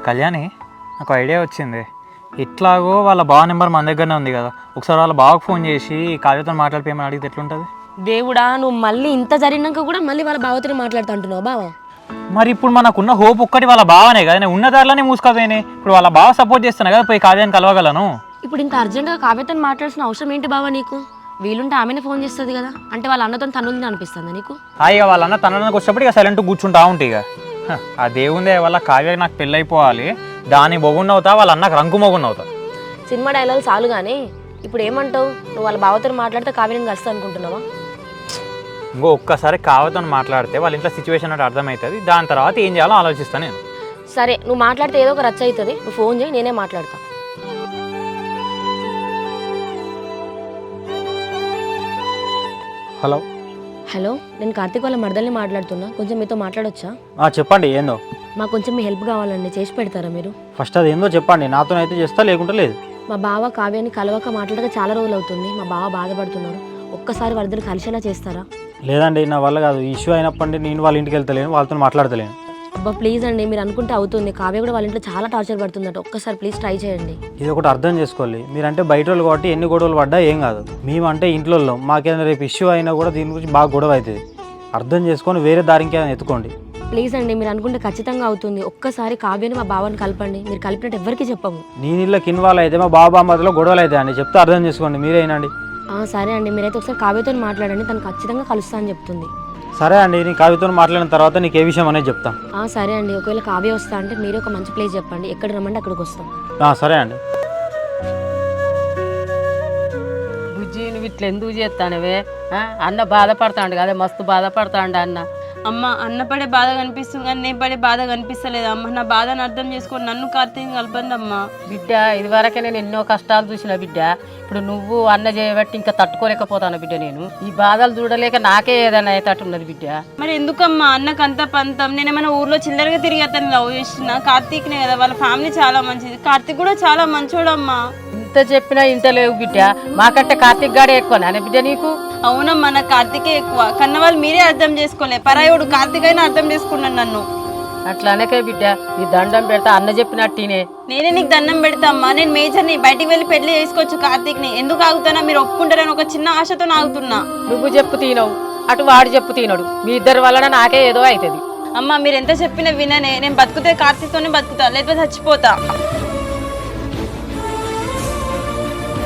కళ్యాణి, నాకు ఐడియా వచ్చింది. ఇట్లాగో వాళ్ళ బావ నెంబర్ మన దగ్గరనే ఉంది కదా, ఒకసారి వాళ్ళ బావకు ఫోన్ చేసి కావ్యతో మాట్లాడిపోయమని అడిగితే ఎట్లుంటుంది? దేవుడా, నువ్వు మళ్ళీ ఇంత జరిగినాక కూడా మళ్ళీ వాళ్ళ బావతో మాట్లాడుతూ అంటున్నావు బావా? మరి ఇప్పుడు మనకున్న హోప్ ఒక్కటి వాళ్ళ బావనే కదా, నేను ఉన్న దారిలోనే మూసుకోపోయినాయి. ఇప్పుడు వాళ్ళ బావ సపోర్ట్ చేస్తున్నా కదా, పోయి కావ్యాన్ని కలవగలను. ఇప్పుడు ఇంత అర్జెంట్గా కావ్యతో మాట్లాడాల్సిన అవసరం ఏంటి బావా నీకు? వీలుంటే ఆమెనే ఫోన్ చేస్తుంది కదా, అంటే వాళ్ళ అన్నతో తనుంది అనిపిస్తుంది నీకు? ఇక వాళ్ళన్న తనకి వచ్చినప్పుడు ఇక సైలెంట్ కూర్చుంటా ఉంటాయి. ఇక ఆ దేవుందే వల్ల కావ్యకి నాకు పెళ్ళి అయిపోవాలి, దాని మొగుండవుతా, వాళ్ళ అన్నకు రంకు మొగుండవుతా. సినిమా డైలాగ్ చాలు కానీ ఇప్పుడు ఏమంటావు? నువ్వు వాళ్ళ బావతో మాట్లాడితే కావ్యని కలుస్తా అనుకుంటున్నావా? ఇంకో ఒక్కసారి కావ్యతో మాట్లాడితే వాళ్ళ ఇంట్లో సిచ్యువేషన్ అంటే అర్థమవుతుంది, దాని తర్వాత ఏం చేయాలో ఆలోచిస్తాను నేను. సరే, నువ్వు మాట్లాడితే ఏదో ఒక రచ్చ అవుతుంది, నువ్వు ఫోన్ చేయి, నేనే మాట్లాడతా. హలో హలో, నేను కార్తీక్ వాళ్ళ మరదల్ని మాట్లాడుతున్నా, కొంచెం మీతో మాట్లాడొచ్చా? చెప్పండి, ఏందో? మాకు కొంచెం మీ హెల్ప్ కావాలండి, చేసి పెడతారా మీరు? ఫస్ట్ అది ఏందో చెప్పండి, నాతోనైతే చేస్తా, లేకుంటే లేదు. మా బావ కావ్యాన్ని కలవక మాట్లాడక చాలా రోజులు అవుతుంది, మా బావ బాధపడుతున్నారు, ఒక్కసారి వాళ్ళిద్దరు కలిసేలా చేస్తారా? లేదండి, నా వల్ల కాదు. ఇష్యూ అయినప్పటి నేను వాళ్ళ ఇంటికి వెళ్తలేను, వాళ్ళతో మాట్లాడతలేను. అబ్బా ప్లీజ్ అండి, మీరు అనుకుంటే అవుతుంది. కావ్య కూడా వాళ్ళ ఇంట్లో చాలా టార్చర్ పడుతుందట, ఒక్కసారి ప్లీజ్ ట్రై చేయండి. ఇది ఒకటి అర్థం చేసుకోవాలి, మీరంటే బయట వాళ్ళు కాబట్టి ఎన్ని గొడవలు పడ్డా ఏం కాదు. మేమంటే ఇంట్లో మాకేదైనా రేపు ఇష్యూ అయినా కూడా దీని గురించి బాగా గొడవ అవుతుంది. అర్థం చేసుకొని వేరే దారికి ఏదైనా ఎత్తుకోండి. ప్లీజ్ అండి, మీరు అనుకుంటే ఖచ్చితంగా అవుతుంది. ఒక్కసారి కావ్యని మా బావని కలపండి, మీరు కలిపినట్టు ఎవరికి చెప్పము. నేను ఇళ్ళకి ఇన్వాల్వ్ అయితే మా బాబా మధ్యలో గొడవలు అవుతాయి అండి, చెప్తే అర్థం చేసుకోండి, మీరేనండి. సరే అండి, మీరైతే ఒకసారి కావ్యతో మాట్లాడండి, తను ఖచ్చితంగా కలుస్తా అని చెప్తుంది. సరే అండి, నేను కావ్యతో మాట్లాడిన తర్వాత నీకు ఏ విషయం అనేది చెప్తాను. సరే అండి, ఒకవేళ కావ్య వస్తా అంటే మీరే ఒక మంచి ప్లేస్ చెప్పండి, ఎక్కడ రమ్మంటే అక్కడికి వస్తాం. సరే అండి. బుజ్జి, నువ్వు ఇట్లా ఎందుకు చేస్తానవే? అన్న బాధపడతాడు కదా, మస్తు బాధపడతాడు అన్న. అమ్మ, అన్న పడే బాధ కనిపిస్తుంది కానీ నేను పడే బాధ కనిపిస్తలేదు అమ్మ. నా బాధను అర్థం చేసుకొని నన్ను కార్తీక్ కలపండి అమ్మా. బిడ్డ, ఇదివరకే నేను ఎన్నో కష్టాలు చూసిన బిడ్డ. ఇప్పుడు నువ్వు అన్న చేయబట్టి ఇంకా తట్టుకోలేకపోతాను బిడ్డ. నేను ఈ బాధలు చూడలేక నాకే ఏదైనా అయ్యేటట్టున్నది బిడ్డ. మరి ఎందుకమ్మా అన్నకు అంత పంతం? నేను ఏమైనా ఊర్లో చిల్లరగా తిరిగి అతను లవ్ చేసిన కార్తీక్నే కదా, వాళ్ళ ఫ్యామిలీ చాలా మంచిది, కార్తీక్ కూడా చాలా మంచోడమ్మా. ఇంత చెప్పినా ఇంత లేవు బిడ్డ, మాకంటే కార్తీక్ గాడే ఎక్కువ నానే బిడ్డ నీకు. అవునమ్మా, నా కార్తీకే ఎక్కువ, కన్న వాళ్ళు మీరే అర్థం చేసుకోలే, పరాయోడు కార్తీక్ అయినా అర్థం చేసుకున్నాను నన్ను. అట్లా అనకే బిడ్డ, నీ దండం పెడతా, అన్న చెప్పినట్టినే. నేనే నీకు దండం పెడతామ్మా, నేను మేజర్ని, బయటికి వెళ్ళి పెళ్లి చేసుకోవచ్చు కార్తీక్ని. ఎందుకు ఆగుతానా? మీరు ఒప్పుకుంటారని ఒక చిన్న ఆశతో ఆగుతున్నా. నువ్వు చెప్పు తినవు, అటు వాడు చెప్పు తినడు, మీ ఇద్దరి వలన నాకే ఏదో అవుతుంది. అమ్మ, మీరు ఎంత చెప్పినా విననే. నేను బతుకుతే కార్తీక్తోనే బతుకుతా, లేకపోతే చచ్చిపోతా.